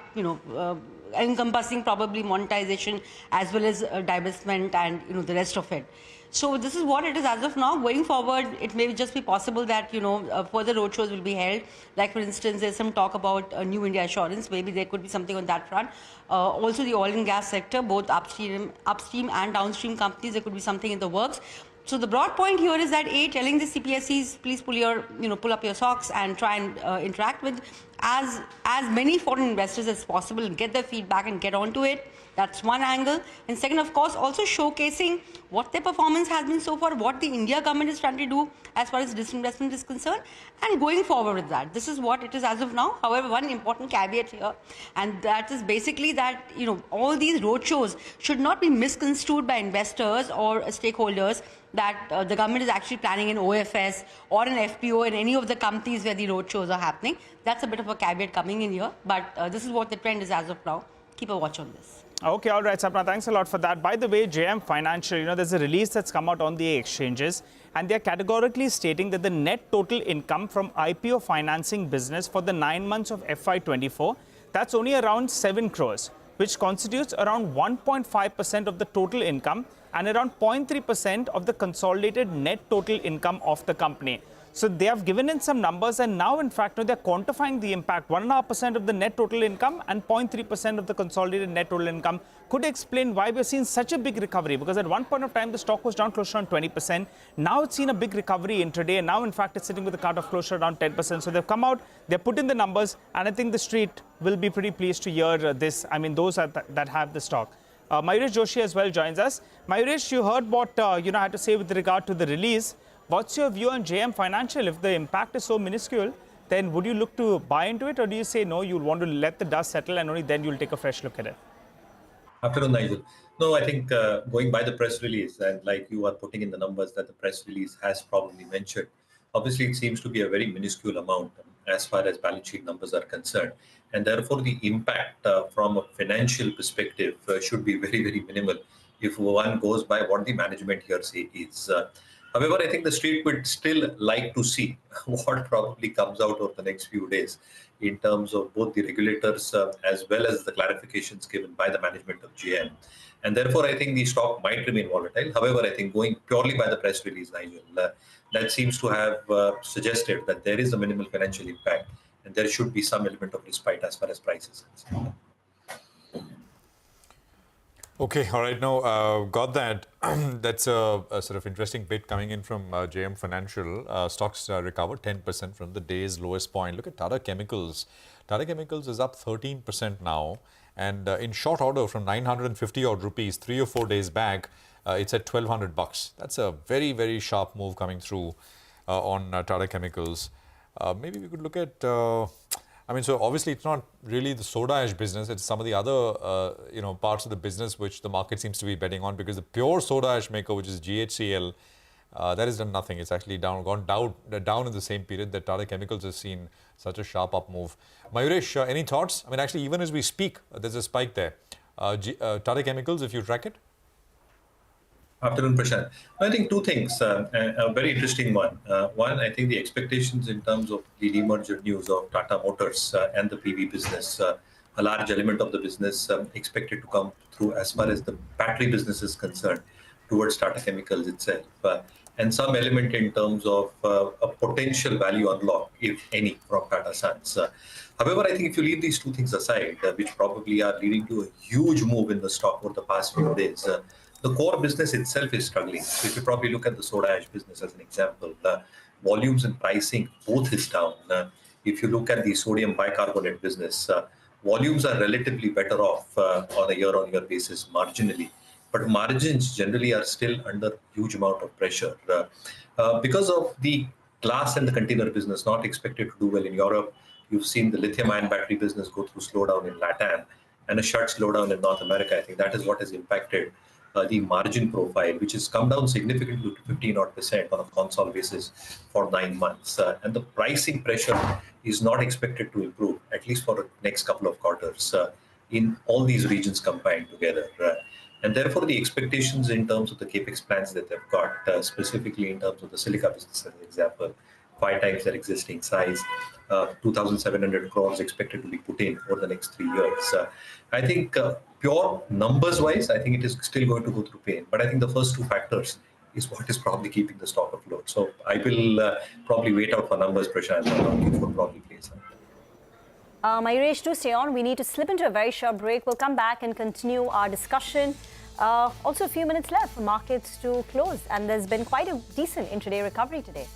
encompassing probably monetization as well as divestment and, the rest of it. So this is what it is as of now. Going forward, it may just be possible that, further roadshows will be held. Like, for instance, there's some talk about New India Assurance. Maybe there could be something on that front. Also, the oil and gas sector, both upstream and downstream companies, there could be something in the works. So the broad point here is that telling the CPSEs, please pull up your socks and try and interact with as many foreign investors as possible and get their feedback and get onto it. That's one angle. And second, of course, also showcasing what their performance has been so far, what the India government is trying to do as far as disinvestment is concerned, and going forward with that. This is what it is as of now. However, one important caveat here, and that is basically that, all these roadshows should not be misconstrued by investors or stakeholders that the government is actually planning an OFS or an FPO in any of the companies where the roadshows are happening. That's a bit of a caveat coming in here, but this is what the trend is as of now. Keep a watch on this. Okay, all right, Sapna, thanks a lot for that. By the way, JM Financial, there's a release that's come out on the exchanges, and they're categorically stating that the net total income from IPO financing business for the 9 months of FY24, that's only around 7 crores, which constitutes around 1.5% of the total income and around 0.3% of the consolidated net total income of the company. So they have given in some numbers, and now, in fact, they're quantifying the impact. 1.5% of the net total income and 0.3% of the consolidated net total income. Could explain why we're seeing such a big recovery, because at one point of time, the stock was down close to around 20%. Now it's seen a big recovery intraday, and now, in fact, it's sitting with a cut of close to around 10%. So they've come out, they've put in the numbers, and I think the street will be pretty pleased to hear this. I mean, those that have the stock. Mayuresh Joshi as well joins us. Mayuresh, you heard what I had to say with regard to the release. What's your view on JM Financial? If the impact is so minuscule, then would you look to buy into it, or do you say no, you'll want to let the dust settle and only then you'll take a fresh look at it? Afternoon, Nigel. No, I think going by the press release, and like you are putting in the numbers that the press release has probably mentioned, obviously it seems to be a very minuscule amount as far as balance sheet numbers are concerned. And therefore, the impact from a financial perspective should be very, very minimal if one goes by what the management here say is. However, I think the street would still like to see what probably comes out over the next few days in terms of both the regulators as well as the clarifications given by the management of GM. And therefore, I think the stock might remain volatile. However, I think going purely by the press release, Nigel, that seems to have suggested that there is a minimal financial impact and there should be some element of respite as far as prices are concerned. Okay, all right, now got that. That's a sort of interesting bit coming in from JM Financial. Stocks recovered 10% from the day's lowest point. Look at Tata Chemicals. Tata Chemicals is up 13% now. And in short order from 950 odd rupees 3 or 4 days back, It's at 1,200 bucks. That's a very, very sharp move coming through on Tata Chemicals. Maybe we could look at, I mean, so obviously it's not really the soda ash business. It's some of the other, parts of the business which the market seems to be betting on, because the pure soda ash maker, which is GHCL, that has done nothing. It's actually gone down in the same period that Tata Chemicals has seen such a sharp up move. Mayuresh, any thoughts? I mean, actually, even as we speak, there's a spike there. Tata Chemicals, if you track it? Afternoon, Prashant. I think two things. A very interesting one. One, I think the expectations in terms of the demerger news of Tata Motors and the PV business, a large element of the business expected to come through as far as the battery business is concerned towards Tata Chemicals itself. And some element in terms of a potential value unlock, if any, from Tata Sons. However, I think if you leave these two things aside, which probably are leading to a huge move in the stock over the past few days, the core business itself is struggling. So if you probably look at the soda ash business as an example, volumes and pricing both is down. If you look at the sodium bicarbonate business, volumes are relatively better off on a year-on-year basis marginally, but margins generally are still under huge amount of pressure because of the glass and the container business not expected to do well in Europe. You've seen the lithium-ion battery business go through slowdown in LATAM and a sharp slowdown in North America. I think that is what has impacted the margin profile, which has come down significantly to 15% on a consolidated basis for 9 months. And the pricing pressure is not expected to improve, at least for the next couple of quarters, in all these regions combined together. And therefore, the expectations in terms of the capex plans that they've got, specifically in terms of the silica business, as an example, 5 times their existing size, 2,700 crores expected to be put in over the next 3 years. I think pure numbers-wise, I think it is still going to go through pain. But I think the first two factors is what is probably keeping the stock afloat. So I will probably wait out for numbers, Prashant, and how Q4 probably plays out. Mayuresh, do stay on. We need to slip into a very short break. We'll come back and continue our discussion. Also, a few minutes left for markets to close. And there's been quite a decent intraday recovery today.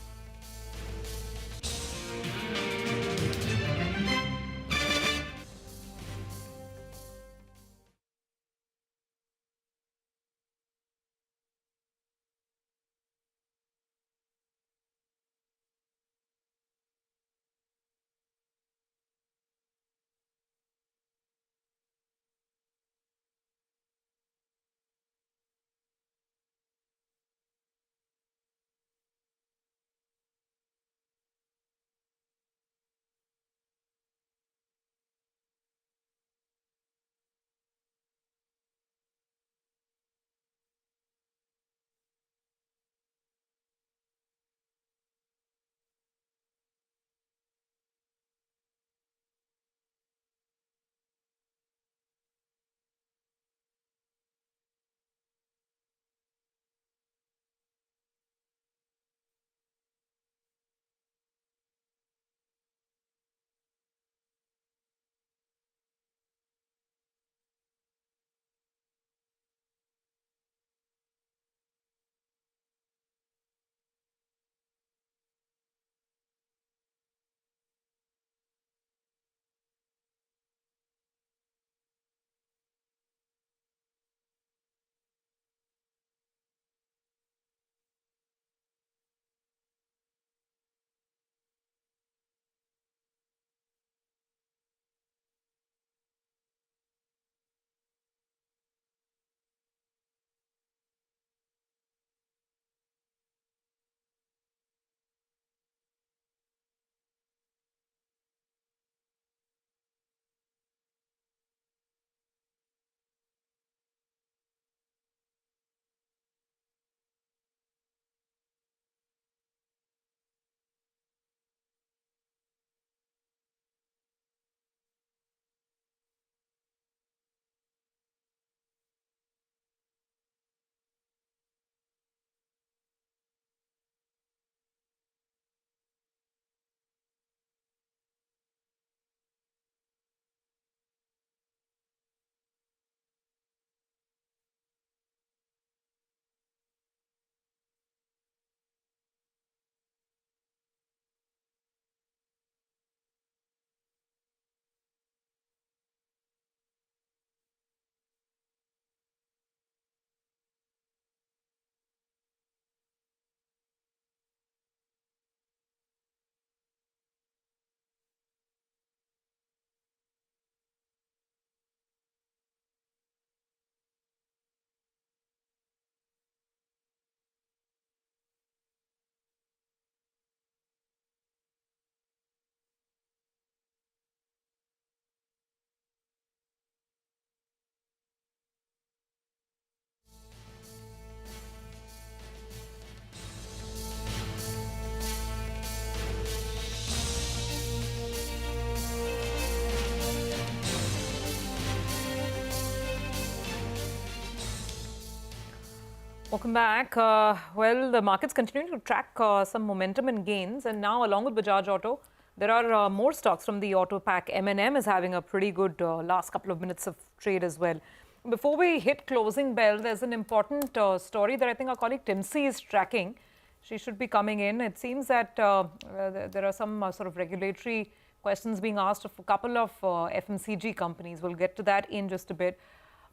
Welcome back. Well, the market's continuing to track some momentum and gains. And now, along with Bajaj Auto, there are more stocks from the auto pack. M&M is having a pretty good last couple of minutes of trade as well. Before we hit closing bell, there's an important story that I think our colleague Timsy is tracking. She should be coming in. It seems that there are some sort of regulatory questions being asked of a couple of FMCG companies. We'll get to that in just a bit.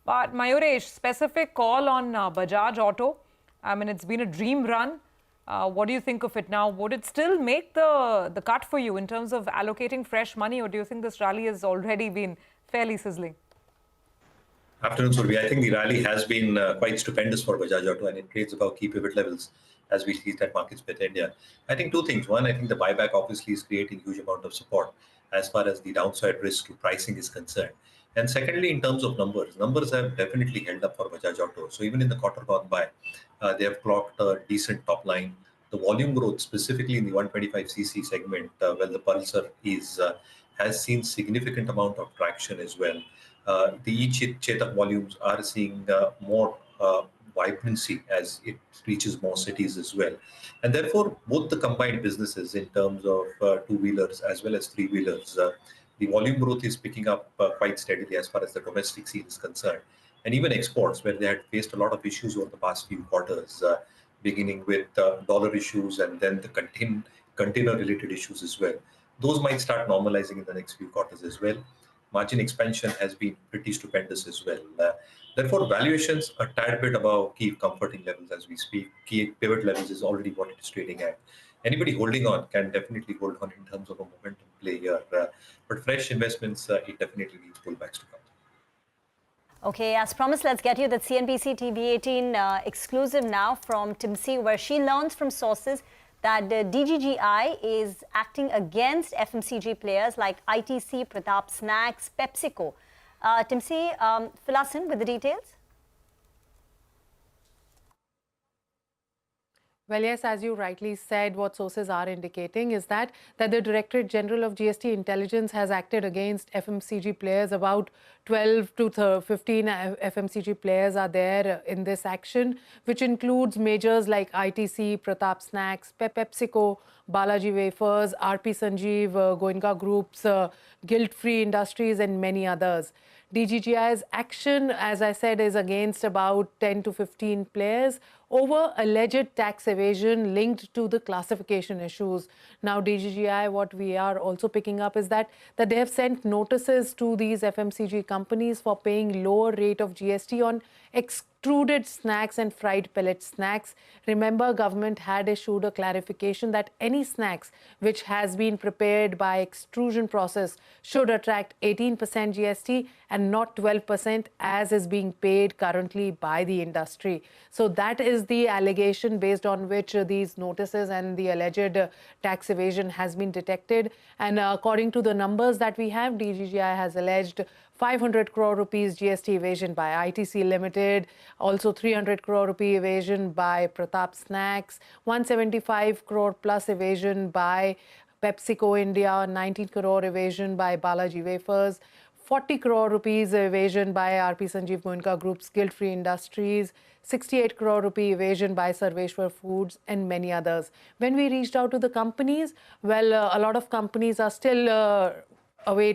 But Mayuresh, specific call on Bajaj Auto. I mean, it's been a dream run. What do you think of it now? Would it still make the cut for you in terms of allocating fresh money, or do you think this rally has already been fairly sizzling? Afternoon, Survi. I think the rally has been quite stupendous for Bajaj Auto, and it trades above key pivot levels as we see that markets with India. I think two things. One, I think the buyback obviously is creating huge amount of support as far as the downside risk to pricing is concerned. And secondly, in terms of numbers have definitely held up for Bajaj Auto. So even in the quarter gone by, they have clocked a decent top line. The volume growth, specifically in the 125cc segment, where the Pulsar is, has seen significant amount of traction as well. The e-Chetak volumes are seeing more vibrancy as it reaches more cities as well. And therefore, both the combined businesses in terms of two-wheelers as well as three-wheelers, the volume growth is picking up quite steadily as far as the domestic scene is concerned. And even exports, where they had faced a lot of issues over the past few quarters, beginning with dollar issues and then the container-related issues as well. Those might start normalizing in the next few quarters as well. Margin expansion has been pretty stupendous as well. Therefore, valuations a tad bit above key comforting levels as we speak. Key pivot levels is already what it is trading at. Anybody holding on can definitely hold on in terms of a momentum play here. But fresh investments, it definitely needs pullbacks to come. Okay, as promised, let's get you the CNBC-TV18 exclusive now from Timsy, where she learns from sources that DGGI is acting against FMCG players like ITC, Pratap Snacks, PepsiCo. Timsy, fill us in with the details. Well, yes, as you rightly said, what sources are indicating is that the Directorate General of GST Intelligence has acted against FMCG players. About 12 to 15 FMCG players are there in this action, which includes majors like ITC, Pratap Snacks, PepsiCo, Balaji Wafers, RP Sanjeev, Goenka Groups, Guilt-Free Industries and many others. DGGI's action, as I said, is against about 10 to 15 players over alleged tax evasion linked to the classification issues. Now, DGGI, what we are also picking up is that they have sent notices to these FMCG companies for paying lower rate of GST on extruded snacks and fried pellet snacks. Remember, government had issued a clarification that any snacks which has been prepared by extrusion process should attract 18% GST and not 12% as is being paid currently by the industry. So that is the allegation based on which these notices and the alleged tax evasion has been detected. And according to the numbers that we have, DGGI has alleged 500 crore rupees GST evasion by ITC Limited, also 300 crore rupee evasion by Pratap Snacks, 175 crore plus evasion by PepsiCo India, 19 crore evasion by Balaji Wafers, 40 crore rupees evasion by RP Sanjeev Goenka Group's Guilt-Free Industries, 68 crore rupee evasion by Sarveshwar Foods and many others. When we reached out to the companies, well, a lot of companies are still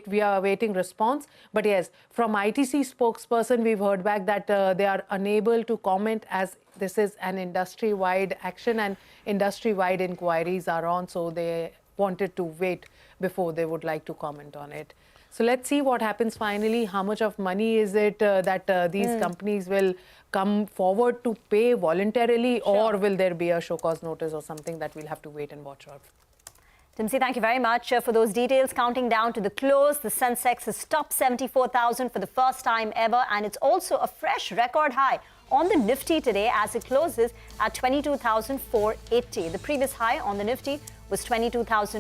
we are awaiting response. But yes, from ITC spokesperson, we've heard back that they are unable to comment as this is an industry-wide action and industry-wide inquiries are on. So they wanted to wait before they would like to comment on it. So let's see what happens finally. How much of money is it that these companies will come forward to pay voluntarily, or will there be a show cause notice or something that we'll have to wait and watch out for? Timsy, thank you very much for those details. Counting down to the close, the Sensex has topped 74,000 for the first time ever, and it's also a fresh record high on the Nifty today as it closes at 22,480. The previous high on the Nifty was 22,400.